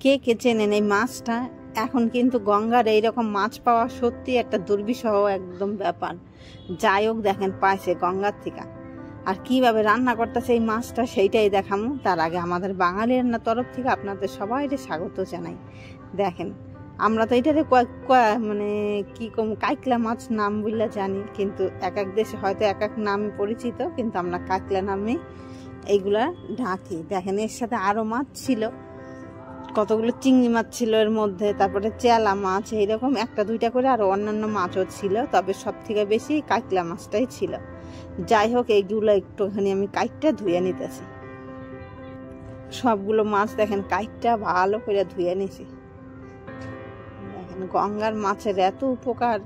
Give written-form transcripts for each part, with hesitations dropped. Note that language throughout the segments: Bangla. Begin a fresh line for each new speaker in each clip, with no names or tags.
কে কে চেনেন এই মাছটা? এখন কিন্তু গঙ্গার এইরকম মাছ পাওয়া সত্যি একটা দুর্বিষহ একদম ব্যাপার। যাই হোক, দেখেন পাইছে গঙ্গার থেকে। আর কিভাবে রান্না করতেছে এই মাছটা সেইটাই দেখামু। তার আগে আমাদের বাঙালি রান্নার তরফ থেকে আপনাদের সবাইকে স্বাগত জানাই। দেখেন, আমরা তো এটারে মানে কি কম কাইকলা মাছ নাম বললে জানি, কিন্তু এক এক দেশে হয়তো এক এক নামে পরিচিত, কিন্তু আমরা কাইকলা নামে এইগুলা ঢাকি। দেখেন, এর সাথে আরও মাছ ছিল, কতগুলো চিংড়ি মাছ ছিল এর মধ্যে, তারপরে চেলা মাছ, এইরকম একটা দুইটা করে আরো অন্যান্য মাছও ছিল, তবে সব থেকে বেশি কাইকলা মাছটাই ছিল। যাই হোক, এইগুলো একটুখানি আমি কাইকটা ধুয়ে নিতেছি। সবগুলো মাছ দেখেন কাইকটা ভালো করে ধুয়ে নিছি। দেখেন, গঙ্গার মাছের এত উপকার,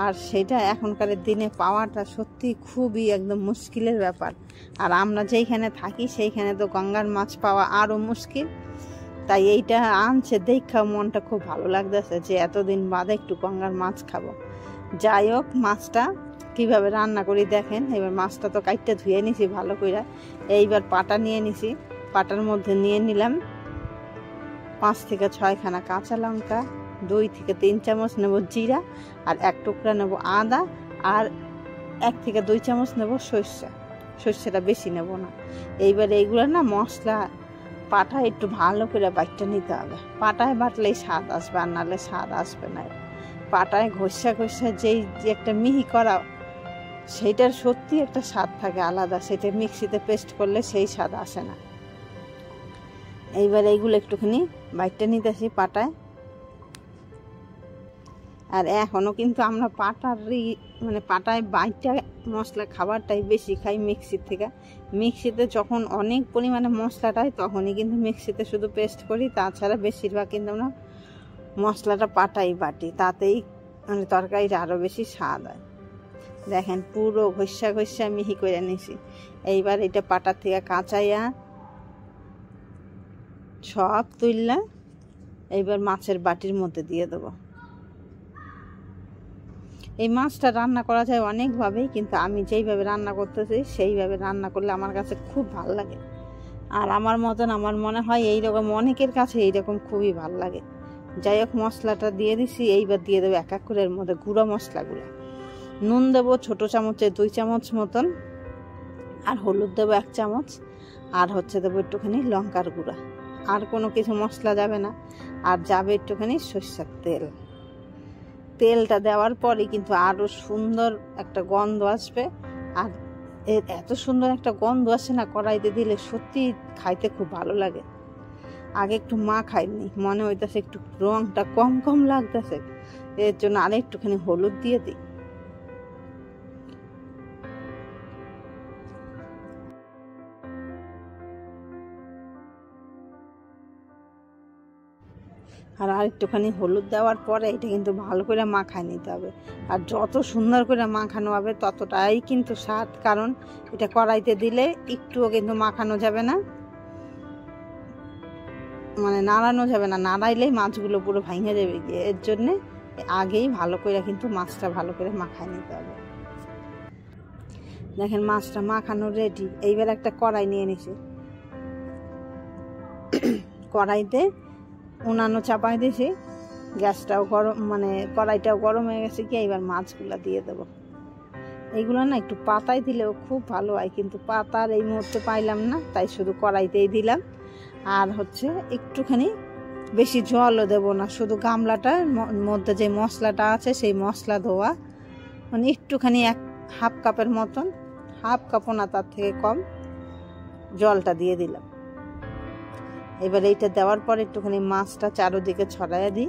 আর সেটা এখনকার দিনে পাওয়াটা সত্যি খুবই একদম মুশকিলের ব্যাপার। আর আমরা যেইখানে থাকি সেইখানে তো গঙ্গার মাছ পাওয়া আরও মুশকিল। তাই এইটা আনছে দেখা মনটা খুব ভালো লাগতেছে যে এতদিন বাদে একটু গঙ্গার মাছ খাবো। যাই হোক, মাছটা কিভাবে রান্না করি দেখেন। এবার মাছটা তো কাইটটা ধুয়ে নিছি ভালো করে। এইবার পাটা নিয়ে নিছি, পাটার মধ্যে নিয়ে নিলাম 5 থেকে 6 খানা কাঁচা লঙ্কা, 2 থেকে 3 চামচ নেব জিরা, আর 1 টুকরা নেব আদা, আর 1 থেকে 2 চামচ নেব সর্ষেটা বেশি নেব না। এইবার এইগুলো না মশলা পাটায় একটু ভালো করে বাইটটা নিতে হবে। পাটায় বাটলেই স্বাদ আসবে, আর নাহলে স্বাদ আসবে না। পাটায় ঘষা যেই যে একটা মিহি করা, সেইটার সত্যি একটা স্বাদ থাকে আলাদা, সেটা মিক্সিতে পেস্ট করলে সেই স্বাদ আসে না। এইবার এইগুলো একটুখানি বাইটটা নিতেছি পাটায়। আর এখনও কিন্তু আমরা পাটায় বাইটটা মশলা খাবারটাই বেশি খাই মিক্সির থেকে। মিক্সিতে যখন অনেক পরিমাণে মশলাটা হয় তখনই কিন্তু মিক্সিতে শুধু পেস্ট করি, তাছাড়া বেশিরভাগ কিন্তু আমরা মশলাটা পাটাই বাটি, তাতেই মানে তরকারিটা আরও বেশি স্বাদ হয়। দেখেন, পুরো ঘষা মিহি করে নিছি। এইবার এটা পাটার থেকে কাঁচাইয়া সব তুললা এইবার মাছের বাটির মধ্যে দিয়ে দেবো। এই মাছটা রান্না করা যায় অনেকভাবেই, কিন্তু আমি যেইভাবে রান্না করতেছি সেইভাবে রান্না করলে আমার কাছে খুব ভালো লাগে। আর আমার মতন আমার মনে হয় এইরকম অনেকের কাছে এইরকম খুবই ভালো লাগে। যাই হোক, মশলাটা দিয়ে দিছি। এইবার দিয়ে দেবো এক এক করে এর মধ্যে গুঁড়ো মশলাগুলো। নুন দেবো ছোটো চামচে 2 চামচ মতন, আর হলুদ দেবো 1 চামচ, আর দেবো একটুখানি লঙ্কার গুঁড়া। আর কোনো কিছু মশলা যাবে না। আর যাবে একটুখানি সরষের তেলটা দেওয়ার পরে কিন্তু আরও সুন্দর একটা গন্ধ আসবে। আর এত সুন্দর একটা গন্ধ আসে না কড়াইতে দিলে, সত্যি খাইতে খুব ভালো লাগে। আগে একটু খাইনি, মনে হইতেছে একটু রংটা কম লাগতেছে, এর জন্য আর একটুখানি হলুদ দিয়ে দিই। আর একটুখানি হলুদ দেওয়ার পরে এটা কিন্তু ভালো করে মাখায় নিতে হবে। আর যত সুন্দর করে মাখানো হবে ততটাই কিন্তু স্বাদ, কারণ এটা কড়াইতে দিলে একটুও কিন্তু মাখানো যাবে না, মানে নাড়ানো যাবে না। নাড়াইলেই মাছগুলো পুরো ভাঙে যাবে গিয়ে। এর জন্যে আগেই ভালো করে কিন্তু মাছটা ভালো করে মাখায় নিতে হবে। দেখেন, মাছটা মাখানো রেডি। এইবার একটা কড়াই নিয়ে নিছি, কড়াইতে উনানো চাপাই দিয়েছি, গ্যাসটাও গরম, মানে কড়াইটাও গরম হয়ে গেছে কি। এইবার মাছগুলো দিয়ে দেবো। এইগুলো না একটু পাতায় দিলেও খুব ভালো হয়, কিন্তু পাতার এই মুহূর্তে পাইলাম না, তাই শুধু কড়াইতেই দিলাম। আর একটুখানি বেশি জলও দেবো না, শুধু গামলাটার মধ্যে যে মশলাটা আছে সেই মশলা দেওয়া, মানে একটুখানি হাফ কাপের মতন, হাফ কাপও না তার থেকে কম জলটা দিয়ে দিলাম। এবার এইটা দেওয়ার পর একটুখানি মাছটা চারোদিকে ছড়াইয়া দিই।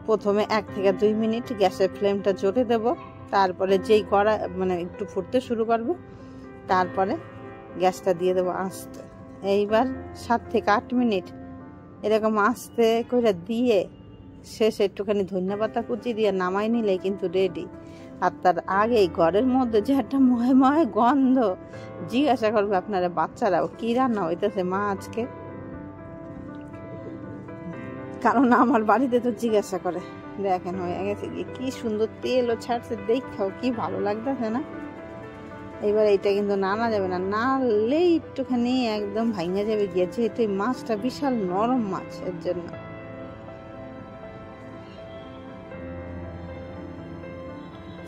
প্রথমে 1 থেকে 2 মিনিট গ্যাসের ফ্লেমটা জোরে দেব, তারপরে যেই মানে একটু ফুটতে শুরু করবে তারপরে গ্যাসটা দিয়ে দেবো আস্তে। এইবার 7 থেকে 8 মিনিট এরকম আস্তে করে দিয়ে শেষে একটুখানি ধনিয়া পাতা কুচি দিয়ে নামাই নিলে কিন্তু রেডি। আর তার আগেই ঘরের মধ্যে যে একটা ময় গন্ধ, জিজ্ঞাসা করবে আপনারা বাচ্চারাও কি রান্না হইতেছে মা আজকে, কারণ আমার বাড়িতে তো জিজ্ঞাসা করে। দেখেন, হয়ে গেছে কি সুন্দর তেলও ছাড়ছে, দেখাও কি ভালো লাগতেছে না। এবার এইটা কিন্তু নাড়া যাবে না, নাড়লেই একটুখানি একদম ভাঙে যাবে গিয়ে, যেহেতু এই মাছটা বিশাল নরম মাছ, এর জন্য।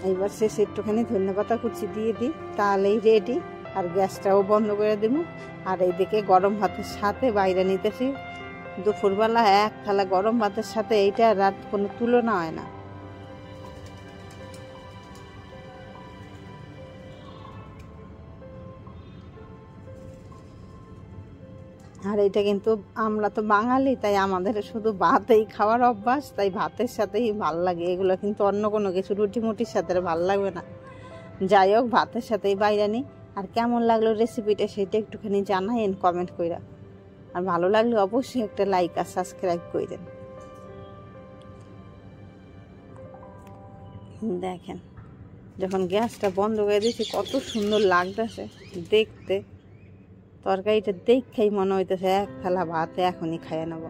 এইবার শেষে একটুখানি ধনেপাতা কুচি দিয়ে দিই, তাহলেই রেডি। আর গ্যাসটাও বন্ধ করে দেব। আর এইদিকে গরম ভাতের সাথে বাইরে নিতেছি, দুপুরবেলা এক থালা গরম ভাতের সাথে এইটা রাত কোনো তুলনা হয় না। আর এটা কিন্তু আমরা তো বাঙালি, তাই আমাদের শুধু ভাতেই খাওয়ার অভ্যাস, তাই ভাতের সাথেই ভাল লাগে। এগুলো কিন্তু অন্য কোনো কিছু রুটি মুটির সাথে ভাল লাগবে না। যাই হোক, ভাতের সাথেই বাইরে নিই। আর কেমন লাগলো রেসিপিটা সেটা একটুখানি জানাইন কমেন্ট কইরা। আর ভালো লাগলে অবশ্যই একটা লাইক আর সাবস্ক্রাইব কইরেন। দেখেন, যখন গ্যাসটা বন্ধ করে দিয়েছি কত সুন্দর লাগতেছে দেখতে। তরকারিটা দেখেই মনে হইতেছে এক থালা ভাত এখনই খাইয়ে নেব।